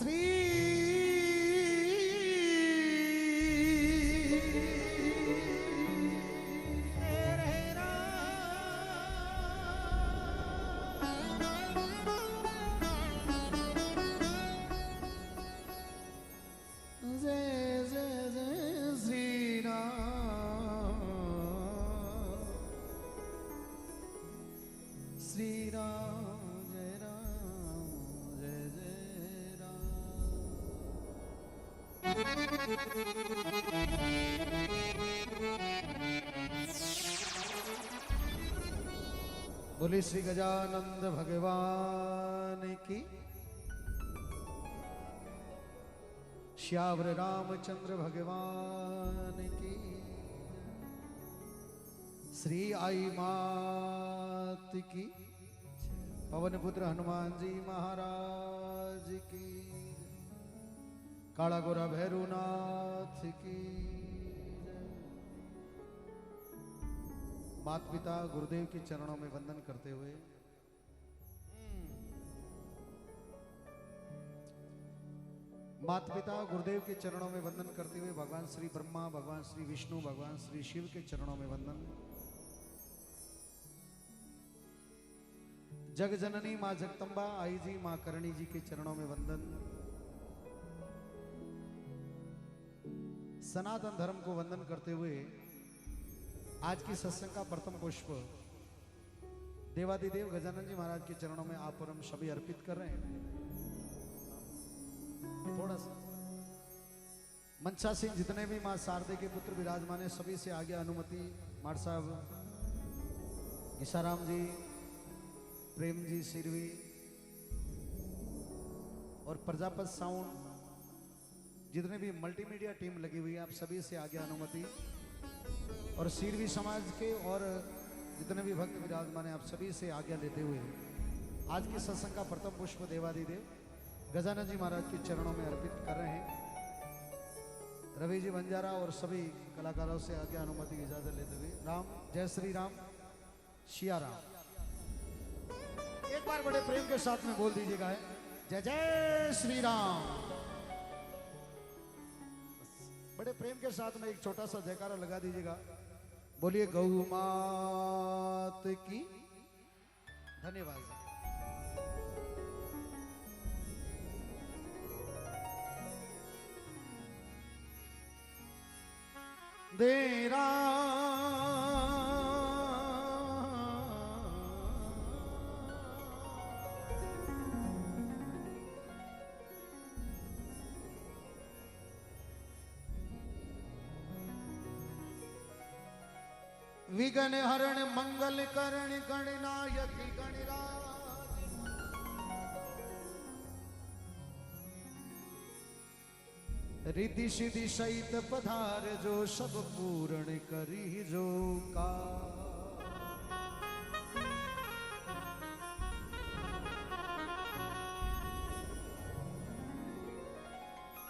श्री बोले श्री गजानंद भगवान की, श्यावर रामचंद्र भगवान की, श्री आई मात की, पवन पुत्र हनुमान जी महाराज की, काला गोरा भैरवनाथ की, माता पिता गुरुदेव के चरणों में वंदन करते हुए माता पिता गुरुदेव के चरणों में वंदन करते हुए भगवान श्री ब्रह्मा, भगवान श्री विष्णु, भगवान श्री शिव के चरणों में वंदन। जग जननी मां जगदंबा आई जी मां करणी जी के चरणों में वंदन। सनातन धर्म को वंदन करते हुए आज की सत्संग का प्रथम पुष्प देवादिदेव गजानन जी महाराज के चरणों में आप और हम सभी अर्पित कर रहे हैं। थोड़ा सा मनसा सिंह जितने भी मां शारदे के पुत्र विराजमान है सभी से आगे अनुमति। मार साहब, ईसाराम जी, प्रेम जी सिरवी और प्रजापत साउंड जितने भी मल्टीमीडिया टीम लगी हुई है आप सभी से आगे अनुमति। और सिरवी समाज के और जितने भी भक्त विराजमान हैं आप सभी से आज्ञा लेते हुए आज के सत्संग का प्रथम पुष्प देवादिदेव गजानन जी महाराज के चरणों में अर्पित कर रहे हैं। रवि जी बंजारा और सभी कलाकारों से आज्ञा अनुमति की इजाजत लेते हुए राम, जय श्री राम, सिया राम। एक बार बड़े प्रेम के साथ में बोल दीजिएगा, जय जय श्री राम। बड़े प्रेम के साथ में एक छोटा सा जयकारा लगा दीजिएगा। बोलिए गौ मात की। धन्यवाद। देरा विघ्न हरण मंगल करण गणनायक गणराज रिद्धि सिद्धि सहित पधार जो सब पूर्ण करी जो का।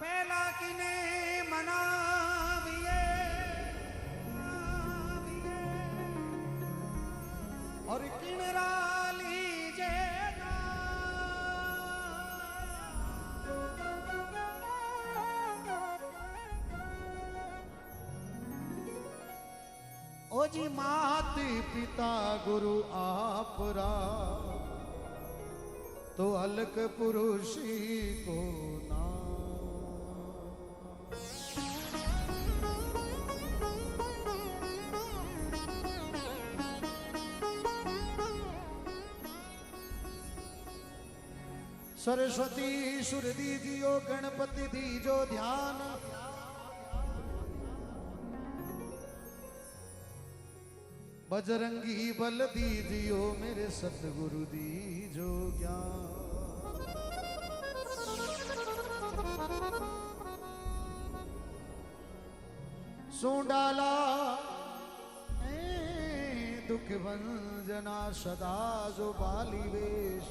पहला किने मनाविए और किनरा लीजेगा ओ जी मात पिता गुरु आपरा तो अलग पुरुषी को ना। सरस्वती सुर दीजियो, गणपति दीजो ध्यान, बजरंगी बल दीजियो मेरे सतगुरु दीजो ज्ञान। सोंडाला दुख भंजना सदा जो बाली वेश,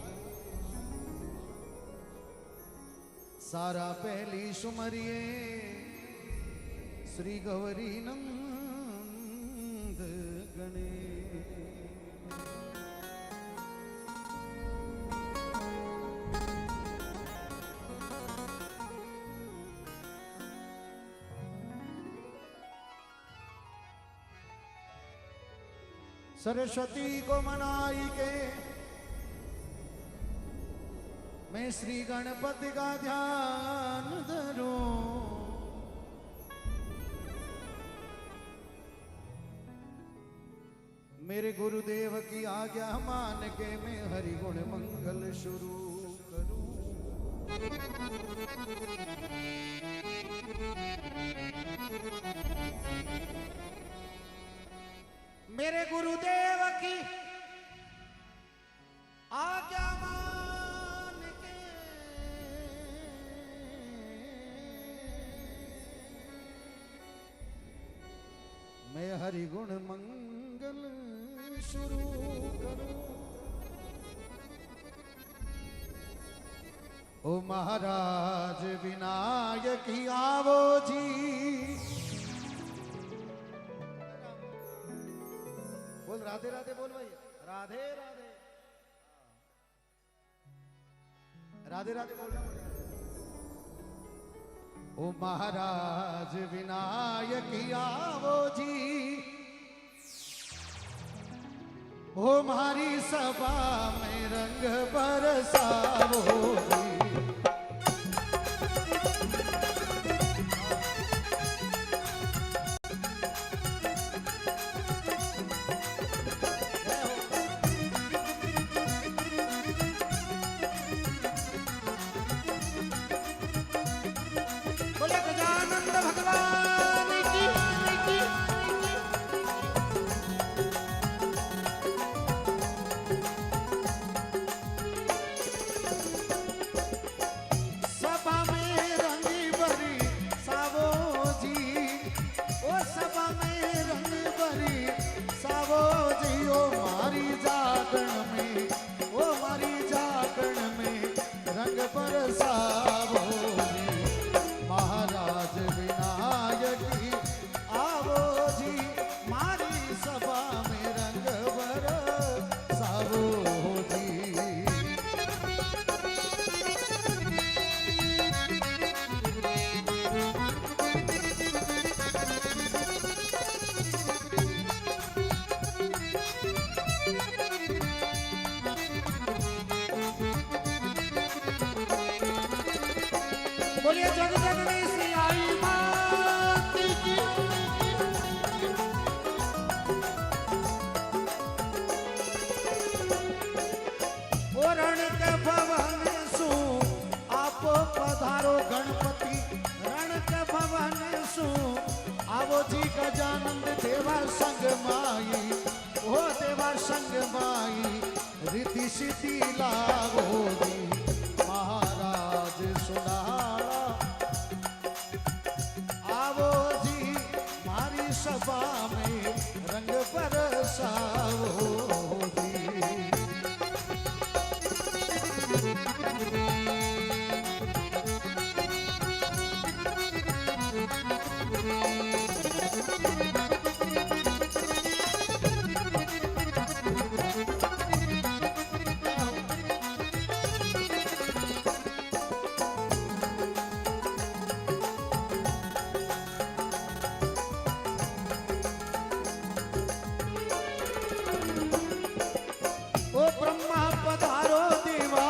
सारा पहली सुमरिए श्री गौरी नंद गणे। सरस्वती को मनाई के मैं श्री गणपति का ध्यान धरूं। मेरे गुरुदेव की आज्ञा मान के मैं हरि गुण मंगल शुरू करूं। मेरे गुरुदेव की आज्ञा मान के मैं हरि गुण मंगल शुरू करूं। ओ महाराज विनायक आवो जी। बोल राधे राधे बोल भाई। राधे राधे राधे राधे बोल। ओ महाराज विनायक आवो जी। हो हमारी सभा में रंग बरसावो जी। बोले गजानंद भगवान की। सभा में रंगी भरी सावो जी। ओ सभा में रंग भरी सावो जी। ओ मारी जागरण में, ओ मारी जागरण में रंग बरसावो जी। महाराज विनायक आवो जी। मारी सभा में रंग बरसावो जी। बोलिए जग जननी श्री आई मात की। ओ रण के भवन सु आप पधारो गणपति। रण के भवन सु आवो जी। गजानंद देवा संग माई। ओ देवा संग माई रिद्धि सिद्धि लावो जी। महाराज सुनाड़ा आवो जी। मारी सभा में रंग बरसावो जी। ओ ब्रह्मा पधारो देवा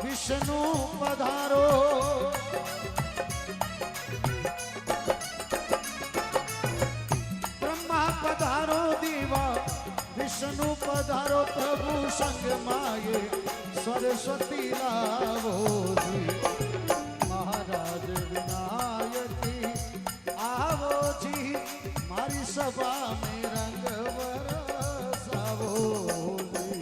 विष्णु पधारो। ब्रह्मा पधारो देवा विष्णु पधारो। प्रभु संग माये सरस्वती लावो जी। महाराज विनायक आवो जी। मारी सभा में रंग बरसावो जी।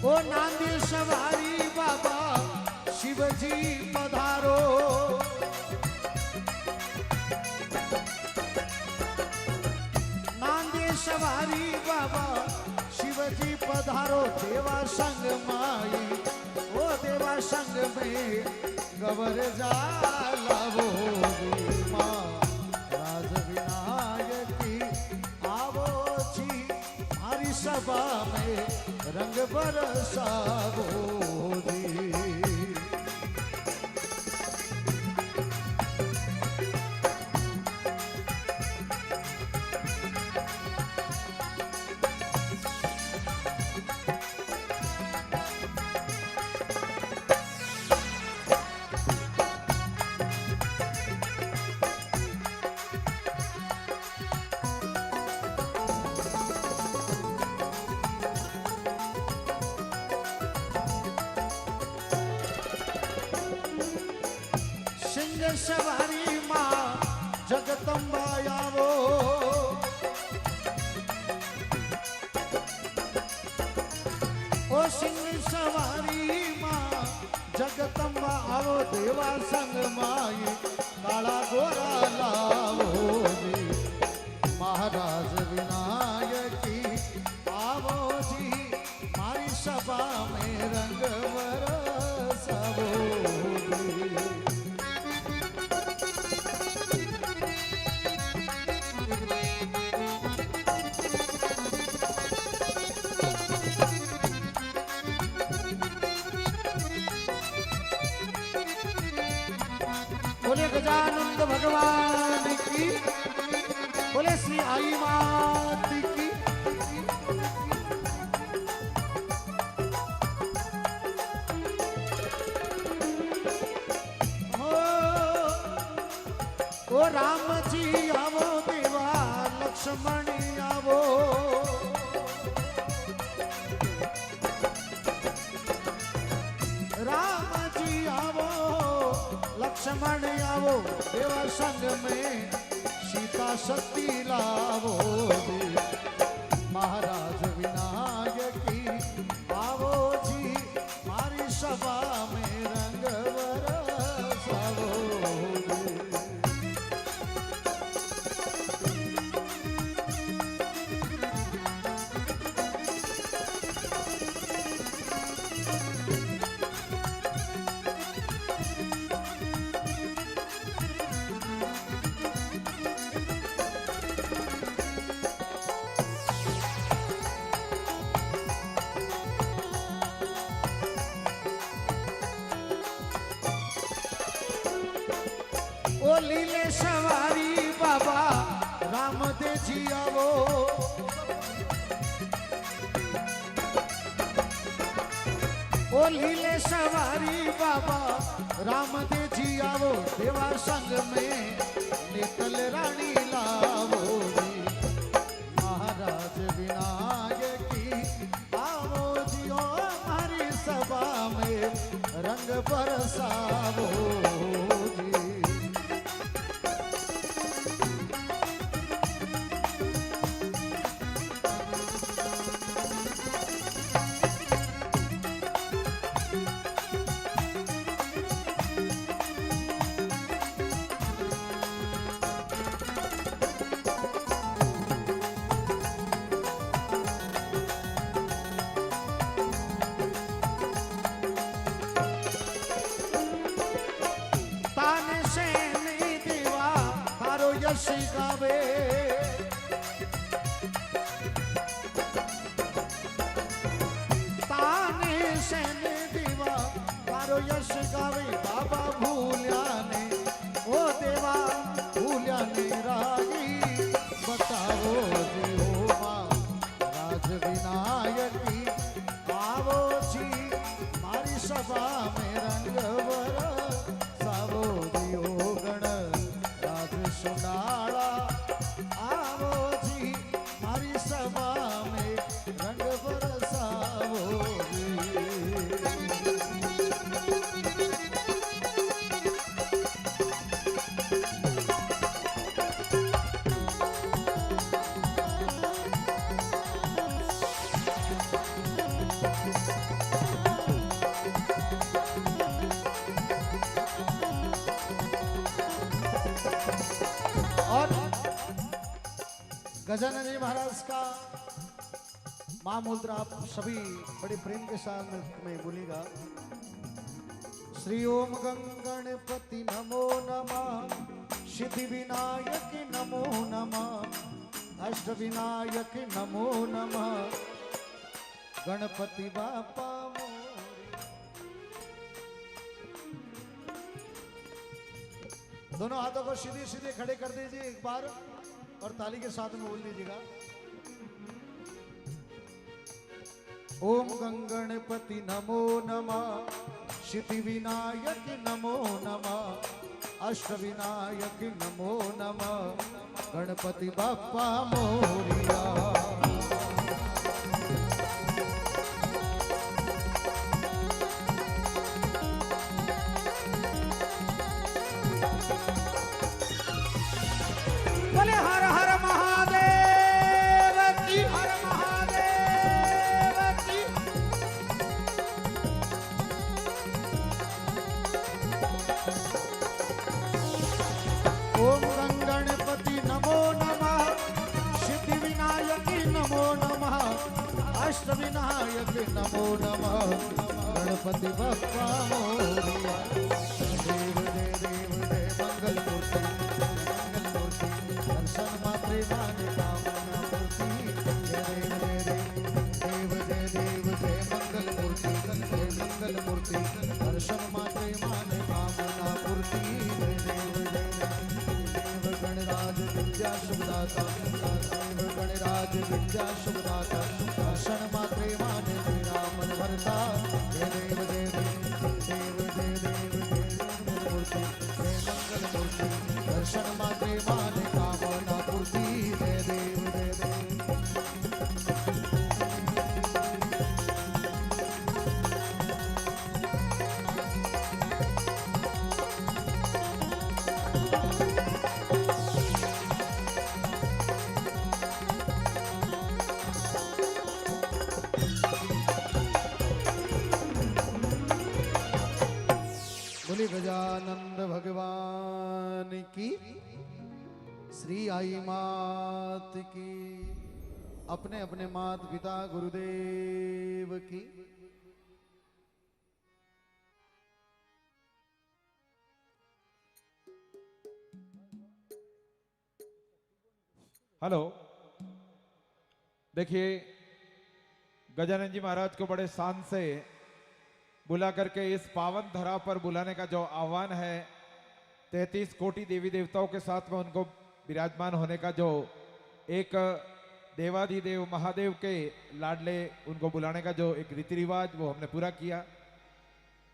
ओ नांदी सवारी बाबा शिवजी पधारो। नांदी सवारी बाबा मारो देवा संग माई ओ देवा संग में गवर जाला वो माँ राज विनायकी आवो जी हमारी सभा में रंग बरसावो जी। सिंह सवारी माँ जगदम्बा आवो ओ सिंह सवारी माँ जगदम्बा आवो देवा संग माई काला गोरा लावो जी महाराज विनायकी आवो जी मारी सभा में रंग बरसावो जी। बोले गजानंद भगवान की बोले श्री आई मात की। ओ राम जी आवो देवा लक्ष्मण आवो राम जी आवो लक्ष्मण आवो देवा संग में सीता शक्ति लावो जी महाराज विनायकी आवो जी मारी सभा में रंग बरसावो जी। ओ लीले सवारी बाबा रामदेव जी आवो ओ लीले सवारी बाबा रामदेव जी आवो देवा संग में नितल रानी लावो जी महाराज विनायकी आवो जी ओ हमारी सभा में रंग बरसावो जी। यश गावे ताने सेन दीवा तारो यश गावे बाबा भूल्या ने ओ देवा भूल्या ने रागी बताओ जी हो माँ राज विनायकी आवो जी मारी सभा में रंग बरसावो जी हो गण सुनाला आवो जी मारी सभा में रंग बरसावो और गजानन जी महाराज का माँ मुद्रा आप सभी बड़े प्रेम के साथ में बोलेगा। श्री ओम गणपति नमो नमः, सिद्धि विनायक नमो नमः, अष्ट विनायक नमो नमः, गणपति बापा मोरया। दोनों हाथों को सीधे सीधे खड़े कर दीजिए एक बार और ताली के साथ में बोल दीजिएगा। ओम गणपति नमो नमः, सिद्धि विनायक नमो नमः, अष्ट विनायक नमो नमः, गणपति बाप्पा मोरया। बोले हर हर महादेव की, हर महादेव की। ओम गणपति नमो नमः, सिद्धि विनायक नमो नमः, अष्ट विनायक नमो नमः, गणपति बप्पा मोरया। देव जय देव जय मंगल मूर्ति, मंगल मूर्ति, दर्शन मात्रे माने कामना मूर्ति। जय देव जय देव, देव जय देव जय मंगल मूर्ति, जय मंगल मूर्ति, दर्शन मात्रे माने कामना मूर्ति। जय देव जय देव गणराज विद्या शुभदाता, देव गणराज विद्या शुभदाता, दर्शन मात्रे माने मेरा मन भरता। जय देव जय देव, देव जय देव जय मंगल मूर्ति, जय मंगल मूर्ति, दर्शन मात्रे माने कामना पूर्ति। जय देव जय देव। बोले गजानंद भगवान की, श्री आई मात की, अपने अपने माता पिता गुरुदेव की। हेलो, देखिए गजानंद जी महाराज को बड़े शान से बुला करके इस पावन धरा पर बुलाने का जो आह्वान है, 33 कोटि देवी देवताओं के साथ में उनको विराजमान होने का जो एक देवाधिदेव महादेव के लाडले उनको बुलाने का जो एक रीति रिवाज वो हमने पूरा किया।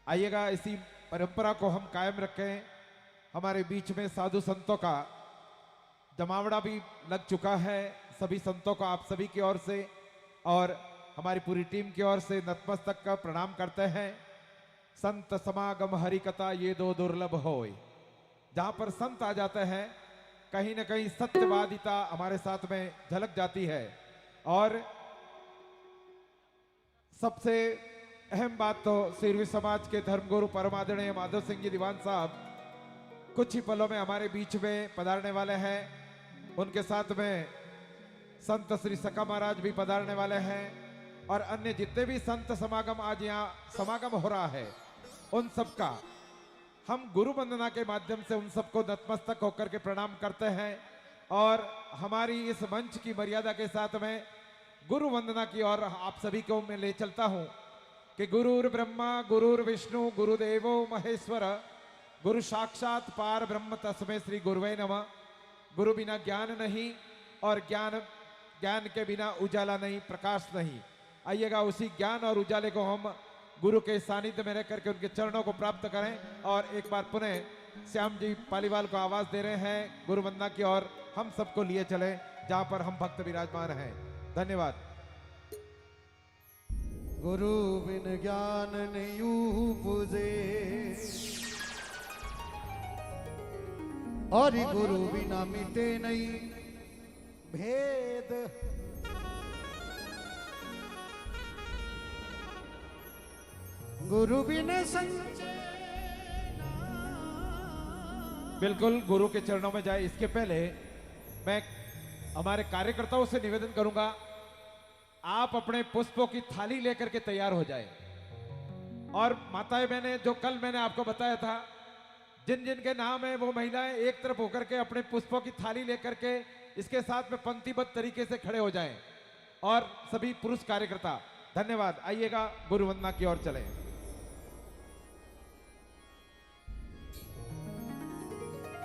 आइएगा इसी परंपरा को हम कायम रखें। हमारे बीच में साधु संतों का जमावड़ा भी लग चुका है। सभी संतों को आप सभी की ओर से और हमारी पूरी टीम की ओर से नतमस्तक का प्रणाम करते हैं। संत समागम हरि कथा ये दो दुर्लभ होय। जहां पर संत आ जाते हैं कहीं ना कहीं सत्यवादिता हमारे साथ में झलक जाती है। और सबसे अहम बात तो सिरवी समाज के धर्मगुरु परमादरणीय माधव सिंह जी दीवान साहब कुछ ही पलों में हमारे बीच में पधारने वाले हैं। उनके साथ में संत श्री सका महाराज भी पधारने वाले हैं और अन्य जितने भी संत समागम आज यहाँ समागम हो रहा है उन सबका हम गुरु वंदना के माध्यम से उन सबको नतमस्तक होकर के प्रणाम करते हैं। और हमारी इस मंच की मर्यादा के साथ में गुरु वंदना की ओर आप सभी को मैं ले चलता हूं कि गुरुर् ब्रह्मा गुरुर् विष्णु गुरुदेवो महेश्वर गुरु साक्षात पार ब्रह्म तस्मै श्री गुरुवे नमः। गुरु बिना ज्ञान नहीं और ज्ञान के बिना उजाला नहीं, प्रकाश नहीं। आइएगा उसी ज्ञान और उजाले को हम गुरु के सानिध्य में रह करके उनके चरणों को प्राप्त करें। और एक बार पुनः श्याम जी पालीवाल को आवाज दे रहे हैं गुरु वंदना की ओर हम सबको लिए चले जहां पर हम भक्त विराजमान हैं। धन्यवाद। गुरु बिन ज्ञान नहीं उपजे और गुरु बिना मिटे नहीं भेद। गुरु बिन संचय। बिल्कुल गुरु के चरणों में जाए इसके पहले मैं हमारे कार्यकर्ताओं से निवेदन करूंगा, आप अपने पुष्पों की थाली लेकर के तैयार हो जाए। और माताएं बहनें, जो कल मैंने आपको बताया था, जिन जिन के नाम है वो महिलाएं एक तरफ होकर के अपने पुष्पों की थाली लेकर के इसके साथ में पंक्तिबद्ध तरीके से खड़े हो जाएं। और सभी पुरुष कार्यकर्ता, धन्यवाद। आइएगा, गुरु वंदना की ओर चले।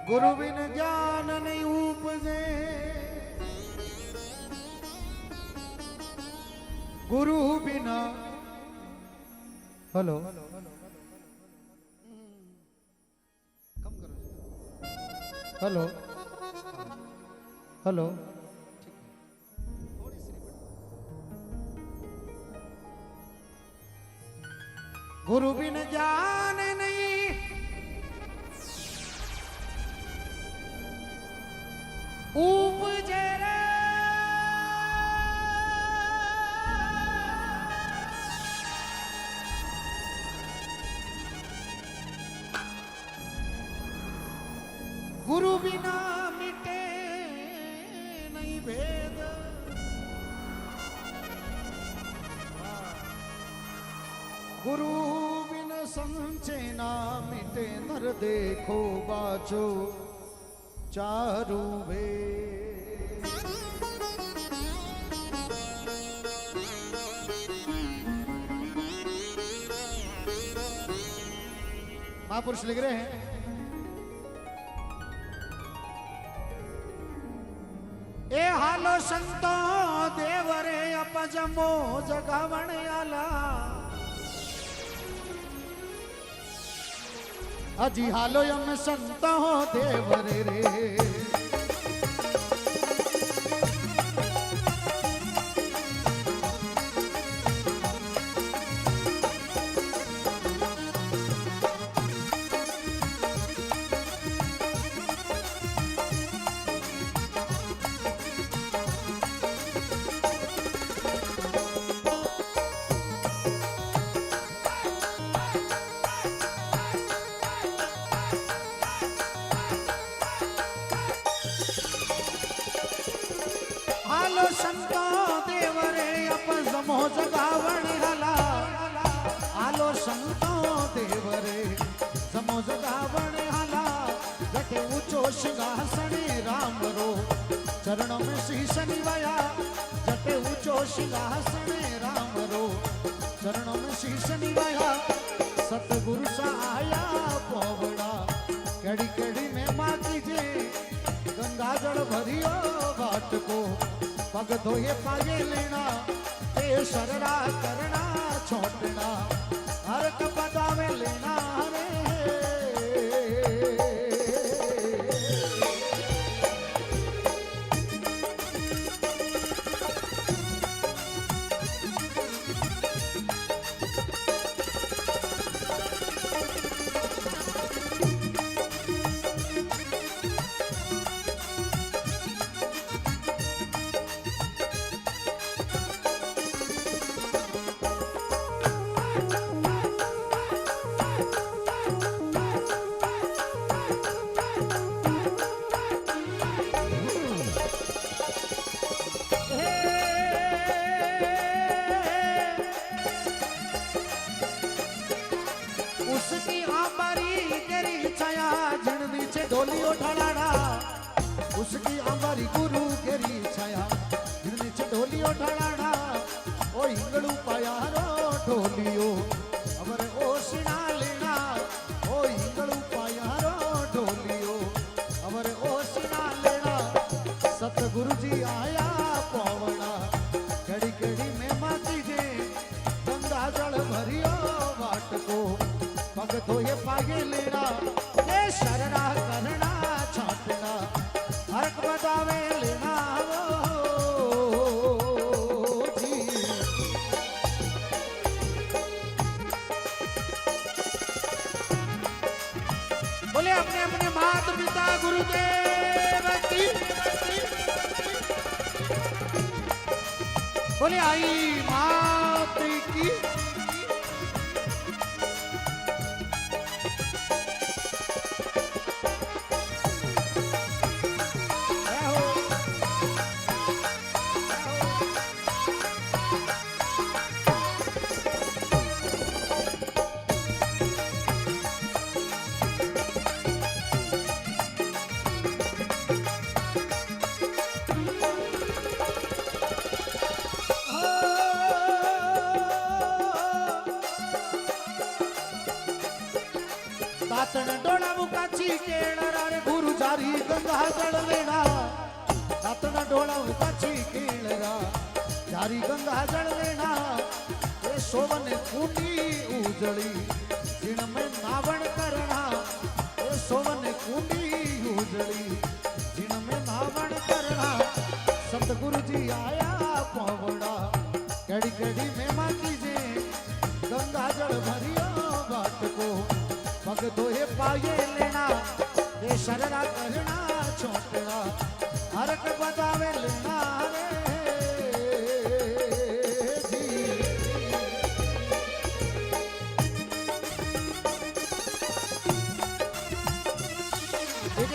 गुरु बिन ज्ञान नहीं उपजे, गुरु बिना। हेलो, कम करो। हेलो हेलो, थोड़ी सी। गुरु बिन ज्ञान नहीं उपजे रे, गुरु बिना मिटे नहीं भेद, गुरु बिन संचे ना मिटे नर, देखो बाचो चारू वेद। महापुरुष लिख रहे हैं, ए हालो संतो देवरे अपजमो जगावण आला, अजी हालो यम संतो देवरे रे। हालो संतो देवरे अपजमो जगावण आला, हालो संतो देवरे जमो जगावण आला, जटे ऊंचो सिंहासन राम रो चरणों में शीश निवाया, जटे ऊंचो सिंहासन राम रो चरणों में शीश निवाया। सतगुरु सा आया पोवड़ा, कड़ी कड़ी में माँ कीजे, गंगा जल भरियो बाट को, पग धोए पागे लेना, ते शरणा करना छोड़ना, हर कपदावे लेना रे। उसकी आंबारी केरी छाया झण नीचे ढोलियो ढलाड़ा, उसकी आंबारी गुरु केरी छाया झण नीचे ढोलियो ढलाड़ा, ओ इंगड़ू पाया रो ढोलियो अमर ओसिना लेना, ओ इंगड़ू पाया रो ढोलियो अमर ओसिना लेना। सतगुरु जी आया पवना, कड़ी कड़ी में माती जे, गंगा जल भरियो बाट को, पग धोए पागे लेना, ये शरणा करना छाटना, हरक बतावे लेना वो जी। बोले अपने अपने माता पिता गुरुदेव की, बोले आई मात की। काची केळरा रे गुरु जारी गंगा जळ लेना दातना डोळा काची केळरा जारी गंगा जळ लेना ये सोवन कुंडी उजળી जिण में नावण करना ये सोवन कुंडी उजળી जिण में नावण करना सतगुरु जी आया पवड़ा कड़ी कड़ी में मां कीजे गंगा जल भरियो बाट को पग दोहे पाए लेना ये शरणा करना छोटना हरक बतावे लेना रे जी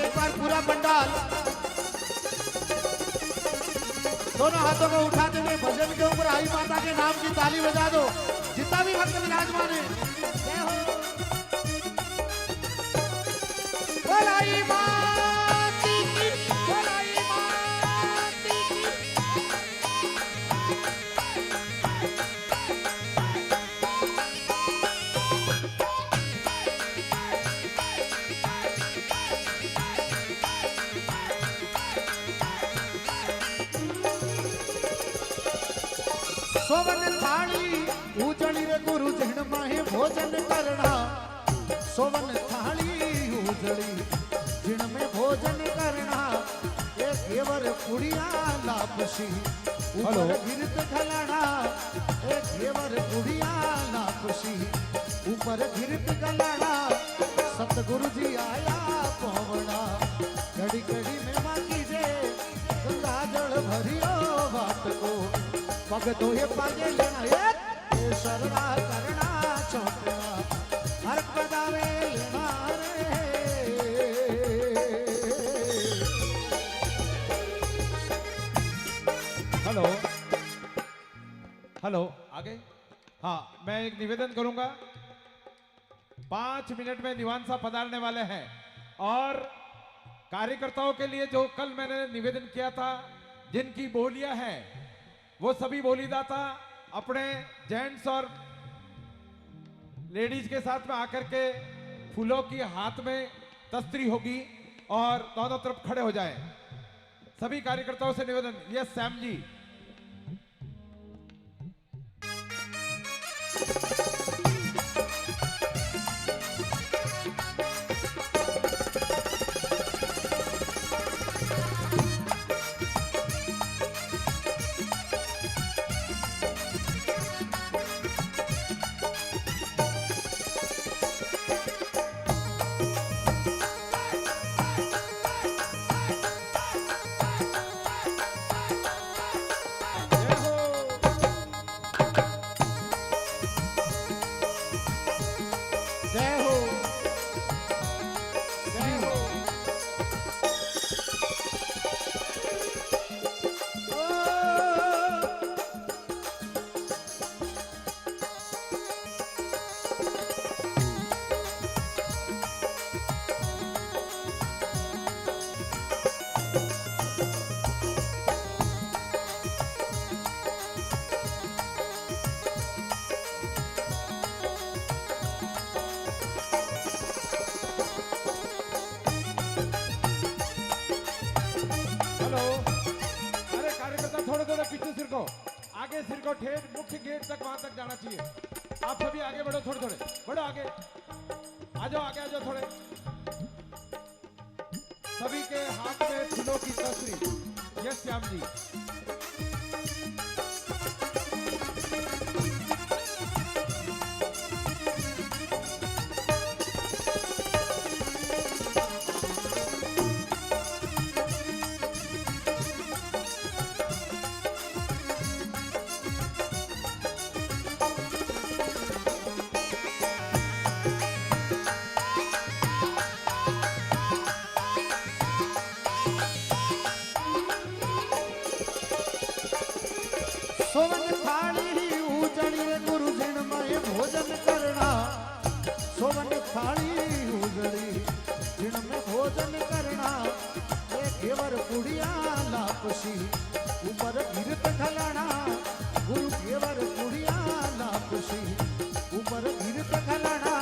एक बार पूरा पंडाल दोनों हाथों को उठाते हुए भजन के ऊपर आई माता के नाम की ताली बजा दो जितना भी भक्त विराजमान है जय हो बोलाई माती की बोलाई माती की सोवन थाली उजड़ी रे गुरु जिण माहे भोजन करना सोवन थाली उजड़ी जिण में भोजन करना ये घेवर पुड़िया लापसी ऊपर गिरत खलाना ये घेवर पुड़िया लापसी ऊपर गिरत खलाना सतगुरु जी आया पवना घड़ी घड़ी में मांगी जे गंगा जल भरियो बाट को पग तो ये पागे लेना ये शरणा करना छोटना हर पदावे लेना रे हेलो हेलो आगे हाँ मैं एक निवेदन करूंगा 5 मिनट में दीवान साहब पधारने वाले हैं और कार्यकर्ताओं के लिए जो कल मैंने निवेदन किया था जिनकी बोलियां हैं वो सभी बोलीदाता अपने जेंट्स और लेडीज के साथ में आकर के फूलों की हाथ में तस्तरी होगी और दोनों तरफ खड़े हो जाएं। सभी कार्यकर्ताओं से निवेदन यस सैम जी आगे सिर को ठेठ मुख्य गेट तक वहां तक जाना चाहिए। आप सभी आगे बढ़ो, थोड़े थोड़े बढ़ो आगे, आ जाओ आगे, आ जाओ थोड़े। सभी के हाथ में फूलों की तस्वीर। यस श्याम जी। सोवन थाली उजड़ी गुरु जिण में भोजन करना, सोवन थाली उजड़ी जिण में भोजन करना। घेवर पुड़िया लापसी ऊपर गिरत खलाना, गुरु घेवर पुड़िया लापसी ऊपर गिरत खलाना।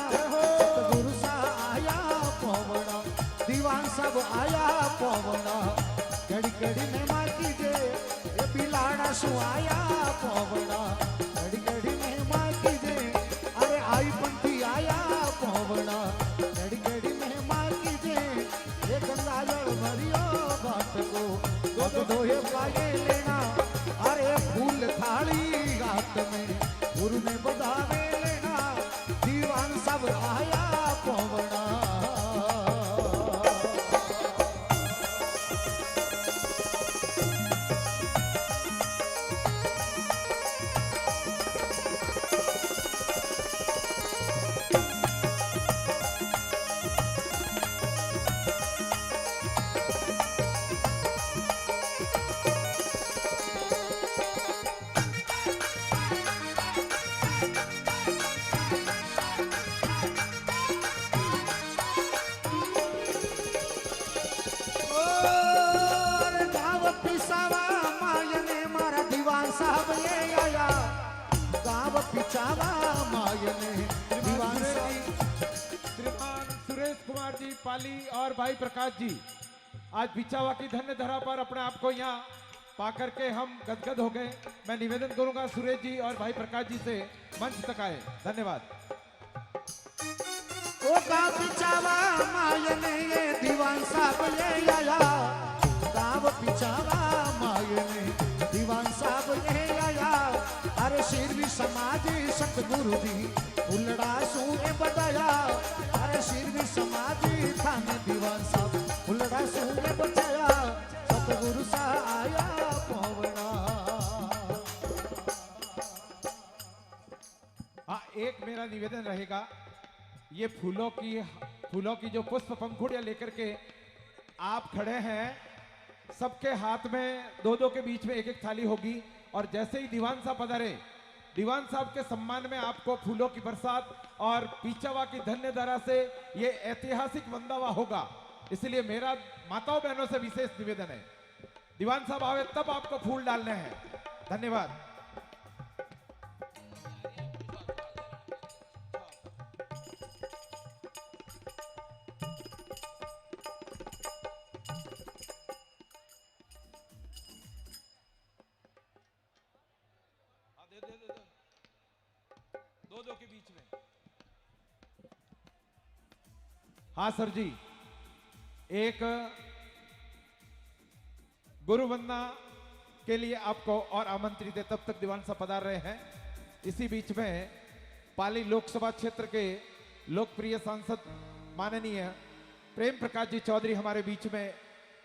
गुरु सा आया पवड़ा दीवान सब आया पवना घड़ी घड़ी में माँ की जे ये बिलाड़ा सु आया पवना घड़ी घड़ी में माँ की जे अरे आई पंथी आया पवना घड़ी घड़ी में माँ की जे ये गंगा जल भरियो घाट को तो दोहे पाए लेना अरे फूल थाली हाथ में गुरु ने बधावे लेना दीवान सब आया पवना पिछावा मायने दीवान श्रीमान सुरेश कुमार जी पाली और भाई प्रकाश जी आज पिछावा की धन्य धरा पर अपने आप को यहाँ पा करके हम गदगद हो गए। मैं निवेदन करूंगा सुरेश जी और भाई प्रकाश जी से मंच तक आए। धन्यवाद। ओ का पिछावा मायने ये दीवान साहब ये आया गाँव पिछावा मायने दीवान साहब ये आया अरे शिरवी समाजी सतगुरु जी उलड़ा सूए बताया अरे शिरवी समाजी थाने दीवान साहब उलड़ा सूए बताया सतगुरु सा आया पवना। हाँ, एक मेरा निवेदन रहेगा, ये फूलों की जो पुष्प पंखुड़ियां लेकर के आप खड़े हैं, सबके हाथ में दो के बीच में एक थाली होगी और जैसे ही दीवान साहब पधारे, दीवान साहब के सम्मान में आपको फूलों की बरसात और पीछावा की धन्य धरा से ये ऐतिहासिक वंदावा होगा। इसलिए मेरा माताओं बहनों से विशेष निवेदन है, दीवान साहब आवे तब आपको फूल डालने हैं। धन्यवाद। दो के बीच में। हाँ सर जी, एक गुरु वंदना के लिए आपको और आमंत्रित है, तब तक दीवान साहब पधार रहे हैं। इसी बीच में पाली लोकसभा क्षेत्र के लोकप्रिय सांसद माननीय प्रेम प्रकाश जी चौधरी हमारे बीच में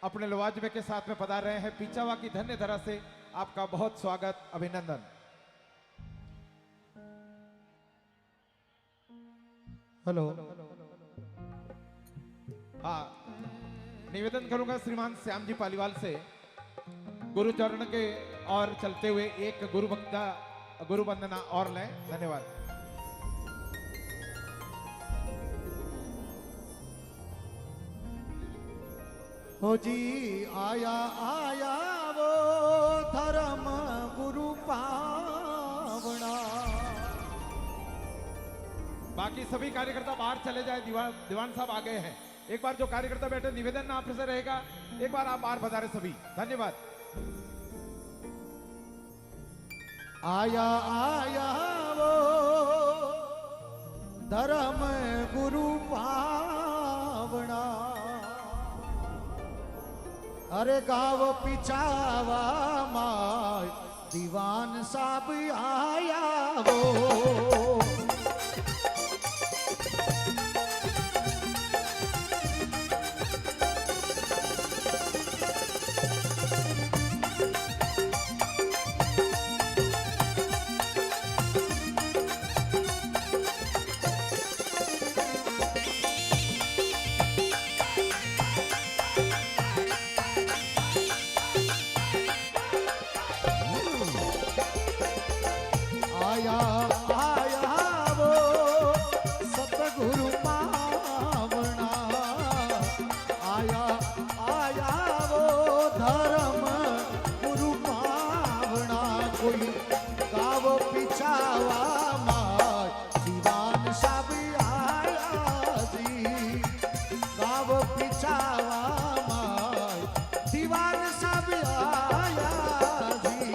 अपने लवाजमे के साथ में पधार रहे हैं। पिछावा की धन्य धरा से आपका बहुत स्वागत, अभिनंदन। हेलो। हाँ, निवेदन करूंगा श्रीमान श्याम जी पालीवाल से गुरु चरण के और चलते हुए एक गुरु वंदना और लें। धन्यवाद। हो जी आया आया वो धर्म गुरु पावना। बाकी सभी कार्यकर्ता बाहर चले जाए, दीवान साहब आ गए हैं। एक बार जो कार्यकर्ता बैठे, निवेदन आपसे रहेगा, एक बार आप बाहर पधारे सभी। धन्यवाद। आया आया वो धर्म गुरु पावना। अरे गाँव पिछावा माय दीवान साहब आया वो। आया आया बचावा माय दीवान सब आया जी।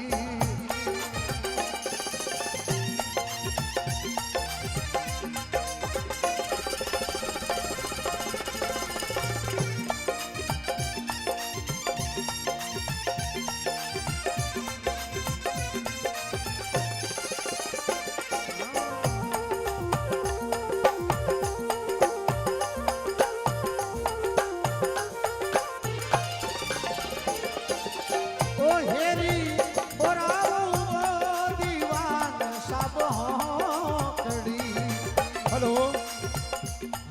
ओ हेरी बोराओ दीवान सब होकड़ी। हेलो,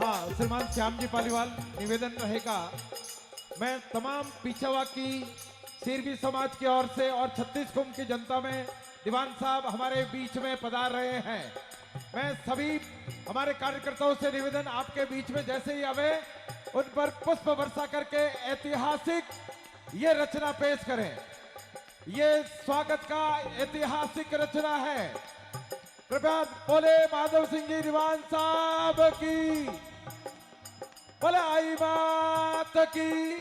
हाँ श्रीमान श्याम जी पालीवाल, निवेदन रहेगा मैं तमाम पिछवा की सिरवी समाज की ओर से और 36 कुंभ की जनता में दीवान साहब हमारे बीच में पधार रहे हैं। मैं सभी हमारे कार्यकर्ताओं से निवेदन आपके बीच में जैसे ही आवे उन पर पुष्प वर्षा करके ऐतिहासिक ये रचना पेश करें। ये स्वागत का ऐतिहासिक रचना है। कृपया बोले माधव सिंह जी दीवान साहब की, बोले आई मात की।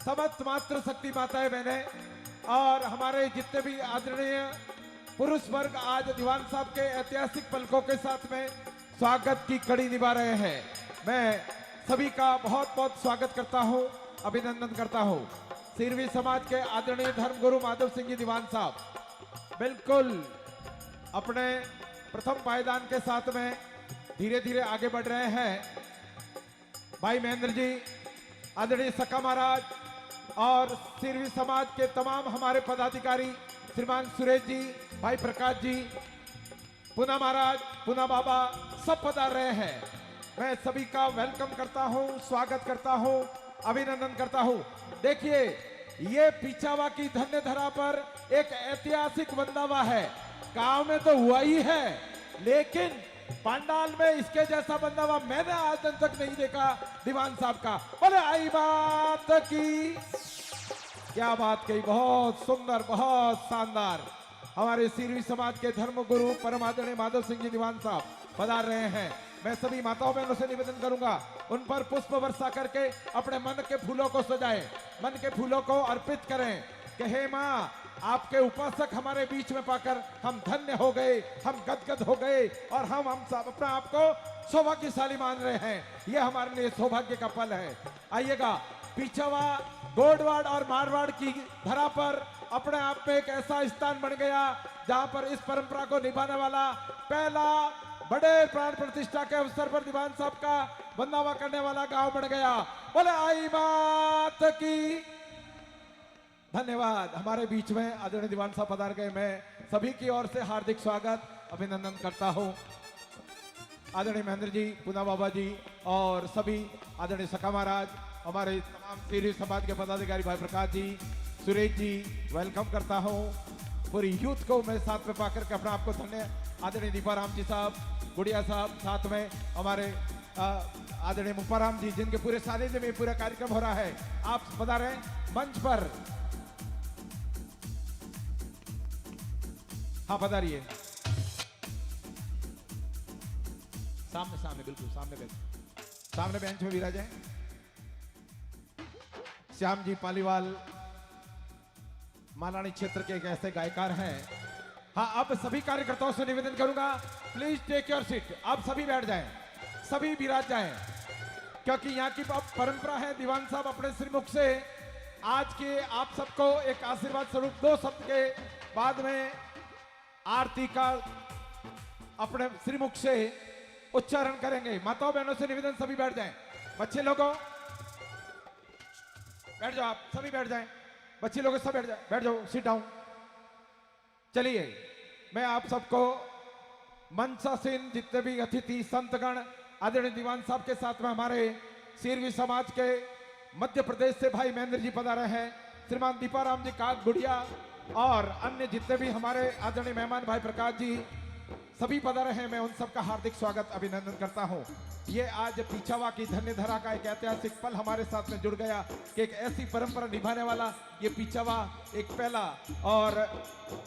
समस्त मातृ शक्ति माताएं बहनें और हमारे जितने भी आदरणीय पुरुष वर्ग आज दीवान साहब के ऐतिहासिक पलकों के साथ में स्वागत की कड़ी निभा रहे हैं। मैं सभी का बहुत बहुत स्वागत करता हूं, अभिनंदन करता हूं। सिरवी समाज के आदरणीय धर्मगुरु माधव सिंह जी दीवान साहब बिल्कुल अपने प्रथम पायदान के साथ में धीरे धीरे आगे बढ़ रहे हैं। भाई महेंद्र जी, आदरणीय सका महाराज और सिरवी समाज के तमाम हमारे पदाधिकारी श्रीमान सुरेश जी, भाई प्रकाश जी, पुना महाराज, पुना बाबा सब पधार रहे हैं। मैं सभी का वेलकम करता हूं, स्वागत करता हूं, अभिनंदन करता हूं। देखिए ये पिछावा की धन्य धरा पर एक ऐतिहासिक बंदावा है। गांव में तो हुआ ही है, लेकिन पांडाल में इसके जैसा बंदावा मैंने आज दिन तक नहीं देखा दीवान साहब का। बोले आई बात की, क्या बात कही, बहुत सुंदर, बहुत शानदार। हमारे सिरवी समाज के धर्मगुरु परम आदरणीय माधव सिंह जी दीवान साहब पधार रहे हैं। मैं सभी माताओं बहनों से निवेदन करूंगा उन पर पुष्प वर्षा करके अपने मन के फूलों को सजाएं, मन के फूलों को अर्पित करें कि हे माँ, आपके उपासक हमारे बीच में पाकर हम धन्य हो गए, हम गदगद हो गए और हम सब अपना आपको सौभाग्यशाली मान रहे हैं। यह हमारे लिए सौभाग्य का पल है। आइएगा, पिछवा गोडवाड़ और मारवाड़ की धरा पर अपने आप में एक ऐसा स्थान बन गया जहां पर इस परंपरा को निभाने वाला पहला बड़े प्राण प्रतिष्ठा के अवसर पर दीवान साहब का बंदावा करने वाला गांव बन गया। बोले आई बात की। धन्यवाद। हमारे बीच में आदरणीय दीवान साहब पधार गए। मैं सभी की ओर से हार्दिक स्वागत, अभिनंदन करता हूं। आदरणीय महेंद्र जी, पुना बाबा जी और सभी आदरणीय सका महाराज, हमारे तमाम सिरवी समाज के पदाधिकारी भाई प्रकाश जी, सुरेश जी, वेलकम करता हूं। पूरी यूथ को मैं साथ में पाकर के अपना आपको धन्य, आदरणीय दीपाराम जी साहब, गुड़िया साहब, साथ में हमारे आदरणीय मुप्पाराम जी, जिनके पूरे सानिध्य में पूरा कार्यक्रम हो रहा है। आप पधारें मंच पर। हाँ पधारिए, सामने सामने, बिल्कुल सामने बेंच, सामने बेंच में विराजें। श्याम जी पालीवाल मालानी क्षेत्र के एक ऐसे गायकार हैं। हाँ, अब सभी कार्यकर्ताओं से निवेदन करूंगा, प्लीज टेक योर सीट। आप सभी बैठ जाएं, सभी विराज जाएं, क्योंकि यहाँ की परंपरा है। दीवान साहब अपने श्रीमुख से आज के आप सबको एक आशीर्वाद स्वरूप 2 शब्द के बाद में आरती का अपने श्रीमुख से उच्चारण करेंगे। माताओं बहनों से निवेदन, सभी बैठ जाएं। बच्चे लोगों बैठ जाओ, आप सभी बैठ जाएं। बच्चे लोग सब बैठ जाओ, सिट डाउन। चलिए, मैं आप सबको मंचासीन जितने भी अतिथि संतगण आदरणीय दीवान साहब के साथ में हमारे सिरवी समाज के मध्य प्रदेश से भाई महेंद्र जी पधारे हैं, श्रीमान दीपाराम जी, काक गुड़िया और अन्य जितने भी हमारे आदरणीय मेहमान भाई प्रकाश जी, सभी पधारे हैं। मैं उन सबका हार्दिक स्वागत, अभिनंदन करता हूं। ये आज पिछावा की धन्यधरा का एक ऐतिहासिक पल हमारे साथ में जुड़ गया कि एक ऐसी परंपरा निभाने वाला ये पिछावा एक पहला और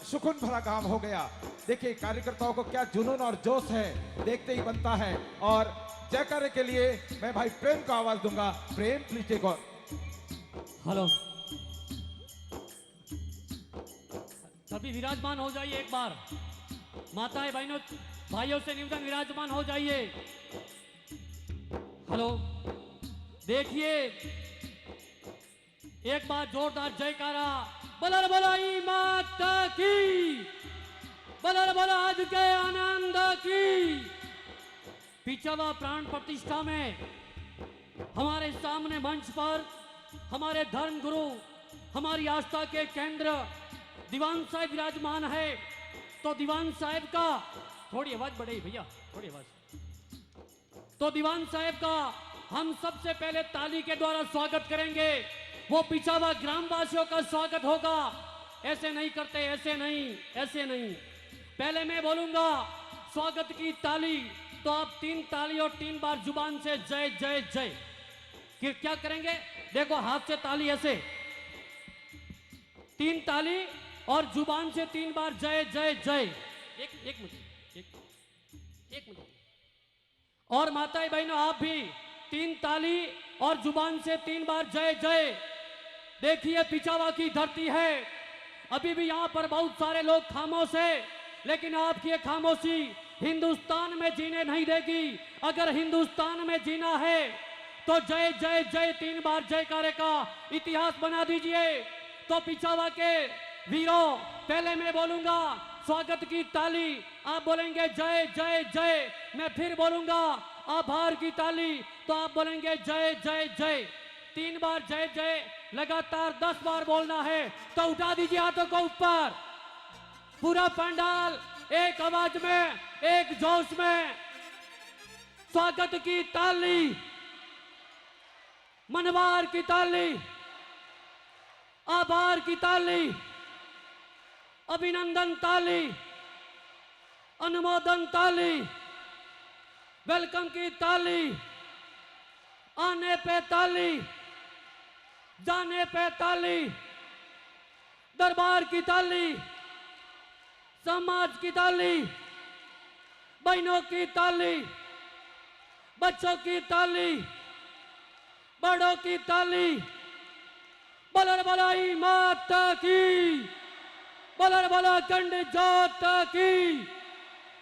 सुकून भरा काम हो गया। देखिए कार्यकर्ताओं को क्या जुनून और जोश है, देखते ही बनता है। और जयकारे के लिए मैं भाई प्रेम को आवाज दूंगा। प्रेम प्लीज टेक ऑन। हेलो, सभी विराजमान हो जाइए। एक बार माताएं बहनों भाइयों से निवेदन, विराजमान हो जाइए। हेलो, देखिए एक बार जोरदार जयकारा। बलर बलाई माता की, बलर बला आज के आनंद की। पिछावा प्राण प्रतिष्ठा में हमारे सामने मंच पर हमारे धर्म गुरु, हमारी आस्था के केंद्र दीवान साहब विराजमान है। तो दीवान साहब का थोड़ी आवाज बढ़े भैया, थोड़ी आवाज। तो दीवान साहब का हम सबसे पहले ताली के द्वारा स्वागत करेंगे। वो पिछावा ग्रामवासियों का स्वागत होगा। ऐसे नहीं करते, ऐसे नहीं, ऐसे नहीं। पहले मैं बोलूंगा स्वागत की ताली, तो आप 3 ताली और 3 बार जुबान से जय जय जय। फिर क्या करेंगे? देखो हाथ से ताली ऐसे, 3 ताली और जुबान से 3 बार जय जय जय। एक मिनट। और माताएं बहनों आप भी 3 ताली और जुबान से 3 बार जय जय। देखिए पिछावा की धरती है, अभी भी यहाँ पर बहुत सारे लोग खामोश है, लेकिन आपकी ये खामोशी हिंदुस्तान में जीने नहीं देगी। अगर हिंदुस्तान में जीना है तो जय जय जय 3 बार जयकारे का इतिहास बना दीजिए। तो पिछावा के वीरों, पहले मैं बोलूंगा स्वागत की ताली, आप बोलेंगे जय जय जय। मैं फिर बोलूंगा आभार की ताली, तो आप बोलेंगे जय जय जय। 3 बार जय जय लगातार 10 बार बोलना है। तो उठा दीजिए हाथों को ऊपर। पूरा पंडाल एक आवाज में, एक जोश में स्वागत की ताली, मनवार की ताली, आभार की ताली, अभिनंदन ताली, अनुमोदन ताली, वेलकम की ताली, आने पे ताली, जाने पे ताली, दरबार की ताली, समाज की ताली, बहनों की ताली, बच्चों की ताली, बड़ों की ताली। बलर बलाई माता की, बलर बला कंड जोत की,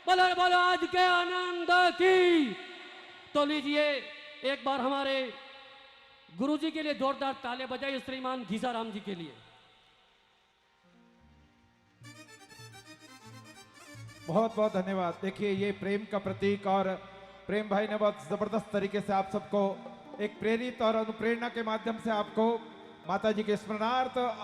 बलर बला आज के आनंद की। तो लीजिए एक बार हमारे गुरुजी के लिए जोरदार तालियां बजाइए, श्रीमान घीसाराम जी के लिए। बहुत बहुत धन्यवाद। देखिए ये प्रेम का प्रतीक, और प्रेम भाई ने बहुत जबरदस्त तरीके से आप सबको एक प्रेरित और अनुप्रेरणा के माध्यम से आपको माता जी के स्मरणार्थ और